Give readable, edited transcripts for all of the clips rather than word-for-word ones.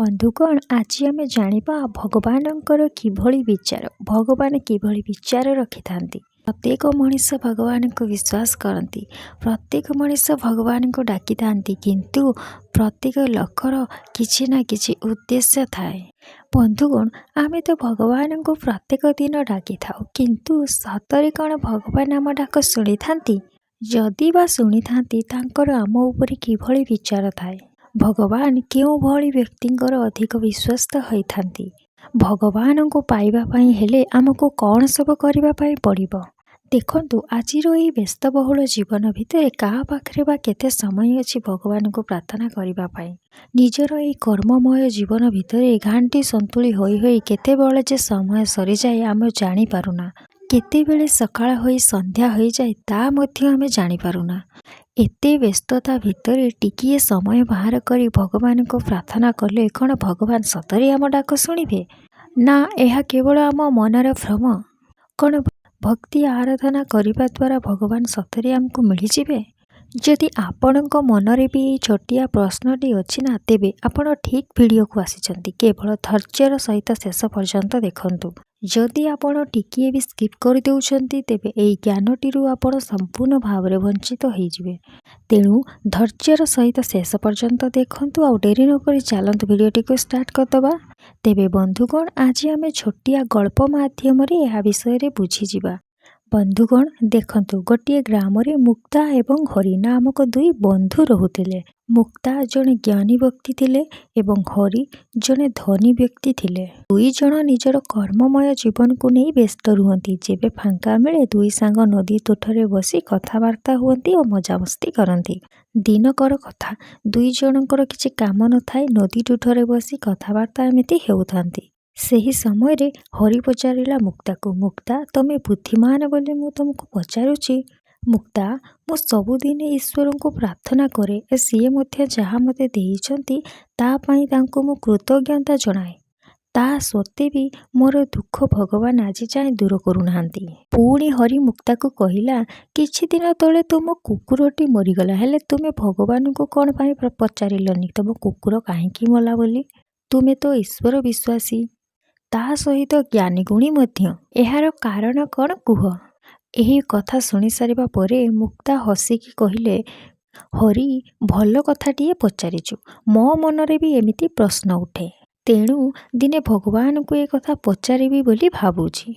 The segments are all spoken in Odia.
ବନ୍ଧୁଗଣ ଆଜି ଆମେ ଜାଣିବା ଭଗବାନଙ୍କର କିଭଳି ବିଚାର। ଭଗବାନ କିଭଳି ବିଚାର ରଖିଥାନ୍ତି। ପ୍ରତ୍ୟେକ ମଣିଷ ଭଗବାନଙ୍କୁ ବିଶ୍ୱାସ କରନ୍ତି। ପ୍ରତ୍ୟେକ ମଣିଷ ଭଗବାନଙ୍କୁ ଡାକିଥାନ୍ତି, କିନ୍ତୁ ପ୍ରତ୍ୟେକ ଲୋକର କିଛି ନା କିଛି ଉଦ୍ଦେଶ୍ୟ ଥାଏ। ବନ୍ଧୁଗଣ, ଆମେ ତ ଭଗବାନଙ୍କୁ ପ୍ରତ୍ୟେକ ଦିନ ଡାକିଥାଉ, କିନ୍ତୁ ସତରେ କ'ଣ ଭଗବାନ ଆମ ଡାକ ଶୁଣିଥାନ୍ତି? ଯଦି ବା ଶୁଣିଥାନ୍ତି, ତାଙ୍କର ଆମ ଉପରେ କିଭଳି ବିଚାର ଥାଏ? ଭଗବାନ କେଉଁଭଳି ବ୍ୟକ୍ତିଙ୍କର ଅଧିକ ବିଶ୍ୱସ୍ତ ହୋଇଥାନ୍ତି? ଭଗବାନଙ୍କୁ ପାଇବା ପାଇଁ ହେଲେ ଆମକୁ କ'ଣ ସବୁ କରିବା ପାଇଁ ପଡ଼ିବ? ଦେଖନ୍ତୁ, ଆଜିର ଏହି ବ୍ୟସ୍ତବହୁଳ ଜୀବନ ଭିତରେ କାହା ପାଖରେ ବା କେତେ ସମୟ ଅଛି ଭଗବାନଙ୍କୁ ପ୍ରାର୍ଥନା କରିବା ପାଇଁ? ନିଜର ଏହି କର୍ମମୟ ଜୀବନ ଭିତରେ ଘାଣ୍ଟି ସନ୍ତୁଳି ହୋଇ ହୋଇ କେତେବେଳେ ଯେ ସମୟ ସରିଯାଏ ଆମେ ଜାଣିପାରୁନା। କେତେବେଳେ ସକାଳ ହୋଇ ସନ୍ଧ୍ୟା ହୋଇଯାଏ ତା ମଧ୍ୟ ଆମେ ଜାଣିପାରୁନା। ଏତେ ବ୍ୟସ୍ତତା ଭିତରେ ଟିକିଏ ସମୟ ବାହାର କରି ଭଗବାନଙ୍କୁ ପ୍ରାର୍ଥନା କଲେ କ'ଣ ଭଗବାନ ସତରେ ଆମ ଡାକ ଶୁଣିବେ? ନା ଏହା କେବଳ ଆମ ମନର ଭ୍ରମ? କ'ଣ ଭକ୍ତି ଆରାଧନା କରିବା ଦ୍ୱାରା ଭଗବାନ ସତରେ ଆମକୁ ମିଳିଯିବେ? ଯଦି ଆପଣଙ୍କ ମନରେ ବି ଏହି ଛୋଟିଆ ପ୍ରଶ୍ନଟି ଅଛି ନା, ତେବେ ଆପଣ ଠିକ୍ ଭିଡ଼ିଓକୁ ଆସିଛନ୍ତି। କେବଳ ଧୈର୍ଯ୍ୟର ସହିତ ଶେଷ ପର୍ଯ୍ୟନ୍ତ ଦେଖନ୍ତୁ। ଯଦି ଆପଣ ଟିକିଏ ବି ସ୍କିପ୍ କରିଦେଉଛନ୍ତି, ତେବେ ଏହି ଜ୍ଞାନଟିରୁ ଆପଣ ସମ୍ପୂର୍ଣ୍ଣ ଭାବରେ ବଞ୍ଚିତ ହୋଇଯିବେ। ତେଣୁ ଧୈର୍ଯ୍ୟର ସହିତ ଶେଷ ପର୍ଯ୍ୟନ୍ତ ଦେଖନ୍ତୁ। ଆଉ ଡେରି ନକରି ଚାଲନ୍ତୁ ଭିଡ଼ିଓଟିକୁ ଷ୍ଟାର୍ଟ କରିଦେବା। ତେବେ ବନ୍ଧୁଗଣ, ଆଜି ଆମେ ଛୋଟିଆ ଗଳ୍ପ ମାଧ୍ୟମରେ ଏହା ବିଷୟରେ ବୁଝିଯିବା। ବନ୍ଧୁଗଣ ଦେଖନ୍ତୁ, ଗୋଟିଏ ଗ୍ରାମରେ ମୁକ୍ତା ଏବଂ ହରି ନାମକ ଦୁଇ ବନ୍ଧୁ ରହୁଥିଲେ। ମୁକ୍ତା ଜଣେ ଜ୍ଞାନୀ ବ୍ୟକ୍ତି ଥିଲେ ଏବଂ ହରି ଜଣେ ଧନୀ ବ୍ୟକ୍ତି ଥିଲେ। ଦୁଇ ଜଣ ନିଜର କର୍ମମୟ ଜୀବନକୁ ନେଇ ବ୍ୟସ୍ତ ରୁହନ୍ତି। ଯେବେ ଫାଙ୍କା ମିଳେ ଦୁଇ ସାଙ୍ଗ ନଦୀ ତୁଠରେ ବସି କଥାବାର୍ତ୍ତା ହୁଅନ୍ତି ଓ ମଜାମସ୍ତି କରନ୍ତି। ଦିନକର କଥା, ଦୁଇ ଜଣଙ୍କର କିଛି କାମ ନଥାଏ, ନଦୀ ତୁଠରେ ବସି କଥାବାର୍ତ୍ତା ଏମିତି ହେଉଥାନ୍ତି। ସେହି ସମୟରେ ହରି ପଚାରିଲା ମୁକ୍ତାକୁ, ମୁକ୍ତା, ତମେ ବୁଦ୍ଧିମାନ ବୋଲି ମୁଁ ତୁମକୁ ପଚାରୁଛି। ମୁକ୍ତା, ମୁଁ ସବୁଦିନ ଈଶ୍ୱରଙ୍କୁ ପ୍ରାର୍ଥନା କରେ। ସିଏ ମଧ୍ୟ ଯାହା ମୋତେ ଦେଇଛନ୍ତି ତା ପାଇଁ ତାଙ୍କୁ ମୁଁ କୃତଜ୍ଞତା ଜଣାଏ। ତା ସତ୍ତ୍ୱେ ବି ମୋର ଦୁଃଖ ଭଗବାନ ଆଜି ଯାଏଁ ଦୂର କରୁନାହାନ୍ତି। ପୁଣି ହରି ମୁକ୍ତାକୁ କହିଲା, କିଛି ଦିନ ତଳେ ତୁମ କୁକୁରଟି ମରିଗଲା, ହେଲେ ତୁମେ ଭଗବାନଙ୍କୁ କ'ଣ ପାଇଁ ପଚାରିଲନି ତୁମ କୁକୁର କାହିଁକି ମଲା ବୋଲି? ତୁମେ ତ ଈଶ୍ୱର ବିଶ୍ୱାସୀ, ତା ସହିତ ଜ୍ଞାନୀ ଗୁଣୀ ମଧ୍ୟ। ଏହାର କାରଣ କ'ଣ କୁହ? ଏହି କଥା ଶୁଣିସାରିବା ପରେ ମୁକ୍ତା ହସିକି କହିଲେ, ହରି, ଭଲ କଥାଟିଏ ପଚାରିଛୁ। ମୋ ମନରେ ବି ଏମିତି ପ୍ରଶ୍ନ ଉଠେ। ତେଣୁ ଦିନେ ଭଗବାନଙ୍କୁ ଏ କଥା ପଚାରିବି ବୋଲି ଭାବୁଛି।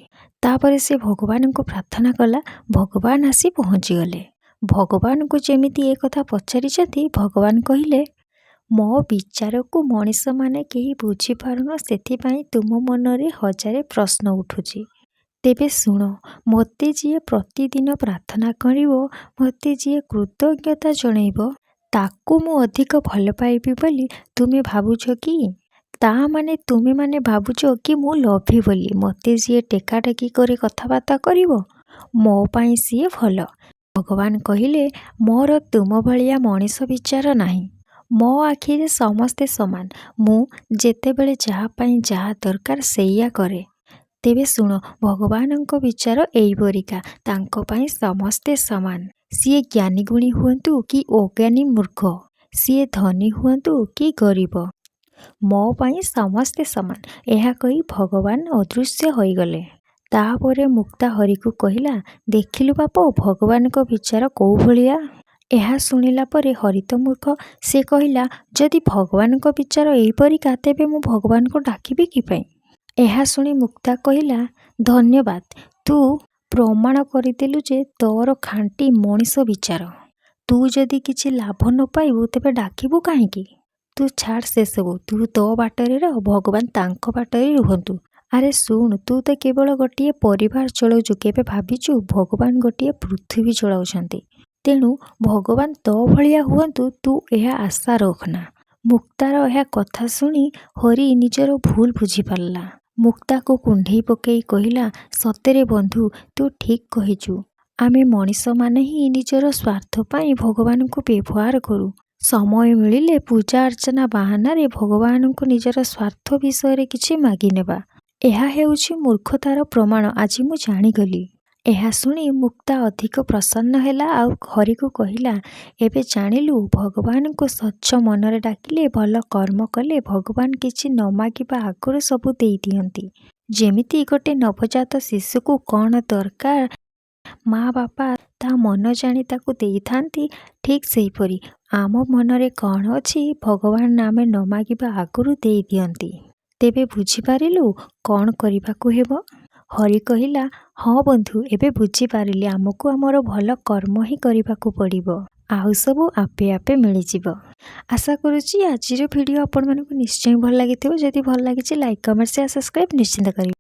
ତାପରେ ସେ ଭଗବାନଙ୍କୁ ପ୍ରାର୍ଥନା କଲା। ଭଗବାନ ଆସି ପହଞ୍ଚିଗଲେ। ଭଗବାନଙ୍କୁ ଯେମିତି ଏ କଥା ପଚାରିଛନ୍ତି, ଭଗବାନ କହିଲେ, ମୋ ବିଚାରକୁ ମଣିଷମାନେ କେହି ବୁଝିପାରୁନ, ସେଥିପାଇଁ ତୁମ ମନରେ ହଜାରେ ପ୍ରଶ୍ନ ଉଠୁଛି। ତେବେ ଶୁଣ, ମୋତେ ଯିଏ ପ୍ରତିଦିନ ପ୍ରାର୍ଥନା କରିବ, ମୋତେ ଯିଏ କୃତଜ୍ଞତା ଜଣାଇବ, ତାକୁ ମୁଁ ଅଧିକ ଭଲ ପାଇବି ବୋଲି ତୁମେ ଭାବୁଛ କି? ତା ମାନେ ତୁମେମାନେ ଭାବୁଛ କି ମୁଁ ଲୋଭୀ ବୋଲି? ମୋତେ ଯିଏ ଟେକାଟେକି କରି କଥାବାର୍ତ୍ତା କରିବ, ମୋ ପାଇଁ ସିଏ ଭଲ। ଭଗବାନ କହିଲେ, ମୋର ତୁମ ଭଳିଆ ମଣିଷ ବିଚାର ନାହିଁ। ମୋ ଆଖିରେ ସମସ୍ତେ ସମାନ। ମୁଁ ଯେତେବେଳେ ଯାହା ପାଇଁ ଯାହା ଦରକାର ସେଇଆ କରେ। ତେବେ ଶୁଣ, ଭଗବାନଙ୍କ ବିଚାର ଏଇପରିକା, ତାଙ୍କ ପାଇଁ ସମସ୍ତେ ସମାନ। ସିଏ ଜ୍ଞାନୀ ଗୁଣୀ ହୁଅନ୍ତୁ କି ଅଜ୍ଞାନୀ ମୂର୍ଖ, ସିଏ ଧନୀ ହୁଅନ୍ତୁ କି ଗରିବ, ମୋ ପାଇଁ ସମସ୍ତେ ସମାନ। ଏହା କହି ଭଗବାନ ଅଦୃଶ୍ୟ ହୋଇଗଲେ। ତାପରେ ମୁକ୍ତା ହରିକୁ କହିଲା, ଦେଖିଲୁ ବାପ, ଭଗବାନଙ୍କ ବିଚାର କୋଉ ଭଳିଆ? ଏହା ଶୁଣିଲା ପରେ ହରି ତ ମୂର୍ଖ। ସେ କହିଲା, ଯଦି ଭଗବାନଙ୍କ ବିଚାର ଏଇପରିକା, ତେବେ ମୁଁ ଭଗବାନଙ୍କୁ ଡାକିବି କି ପାଇଁ? ଏହା ଶୁଣି ମୁକ୍ତା କହିଲା, ଧନ୍ୟବାଦ, ତୁ ପ୍ରମାଣ କରିଦେଲୁ ଯେ ତୋର ଖାଣ୍ଟି ମଣିଷ ବିଚାର। ତୁ ଯଦି କିଛି ଲାଭ ନ ପାଇବୁ, ତେବେ ଡାକିବୁ କାହିଁକି? ତୁ ଛାଡ଼ ସେସବୁ, ତୁ ତୋ ବାଟରେ ରହ, ଭଗବାନ ତାଙ୍କ ବାଟରେ ରୁହନ୍ତୁ। ଆରେ ଶୁଣ, ତୁ ତ କେବଳ ଗୋଟିଏ ପରିବାର ଚଳାଉଛୁ, କେବେ ଭାବିଛୁ ଭଗବାନ ଗୋଟିଏ ପୃଥିବୀ ଚଳାଉଛନ୍ତି? ତେଣୁ ଭଗବାନ ତୋ ଭଳିଆ ହୁଅନ୍ତୁ, ତୁ ଏହା ଆଶା ରଖନା। ମୁକ୍ତାର ଏହା କଥା ଶୁଣି ହରି ନିଜର ଭୁଲ ବୁଝିପାରିଲା। ମୁକ୍ତାକୁ କୁଣ୍ଢେଇ ପକାଇ କହିଲା, ସତରେ ବନ୍ଧୁ, ତୁ ଠିକ୍ କହିଛୁ। ଆମେ ମଣିଷମାନେ ହିଁ ନିଜର ସ୍ୱାର୍ଥ ପାଇଁ ଭଗବାନଙ୍କୁ ବ୍ୟବହାର କରୁ। ସମୟ ମିଳିଲେ ପୂଜା ଅର୍ଚ୍ଚନା ବାହାନାରେ ଭଗବାନଙ୍କୁ ନିଜର ସ୍ୱାର୍ଥ ବିଷୟରେ କିଛି ମାଗିନେବା। ଏହା ହେଉଛି ମୂର୍ଖତାର ପ୍ରମାଣ। ଆଜି ମୁଁ ଜାଣିଗଲି। ଏହା ଶୁଣି ମୁକ୍ତା ଅଧିକ ପ୍ରସନ୍ନ ହେଲା ଆଉ ହରିକୁ କହିଲା, ଏବେ ଜାଣିଲୁ ଭଗବାନଙ୍କୁ ସ୍ୱଚ୍ଛ ମନରେ ଡାକିଲେ, ଭଲ କର୍ମ କଲେ ଭଗବାନ କିଛି ନ ମାଗିବା ଆଗରୁ ସବୁ ଦେଇଦିଅନ୍ତି। ଯେମିତି ଗୋଟେ ନବଜାତ ଶିଶୁକୁ କ'ଣ ଦରକାର ମା ବାପା ତା ମନ ଜାଣି ତାକୁ ଦେଇଥାନ୍ତି, ଠିକ୍ ସେହିପରି ଆମ ମନରେ କ'ଣ ଅଛି ଭଗବାନ ଆମେ ନ ମାଗିବା ଆଗରୁ ଦେଇଦିଅନ୍ତି। ତେବେ ବୁଝିପାରିଲୁ କ'ଣ କରିବାକୁ ହେବ? ହରି କହିଲା, ହଁ ବନ୍ଧୁ, ଏବେ ବୁଝିପାରିଲି। ଆମକୁ ଆମର ଭଲ କର୍ମ ହିଁ କରିବାକୁ ପଡ଼ିବ, ଆଉ ସବୁ ଆପେ ଆପେ ମିଳିଯିବ। ଆଶା କରୁଛି ଆଜିର ଭିଡ଼ିଓ ଆପଣମାନଙ୍କୁ ନିଶ୍ଚୟ ଭଲ ଲାଗିଥିବ। ଯଦି ଭଲ ଲାଗିଛି ଲାଇକ୍, କମେଣ୍ଟ, ସେୟାର, ସବସ୍କ୍ରାଇବ୍ ନିଶ୍ଚିନ୍ତ କରିବେ।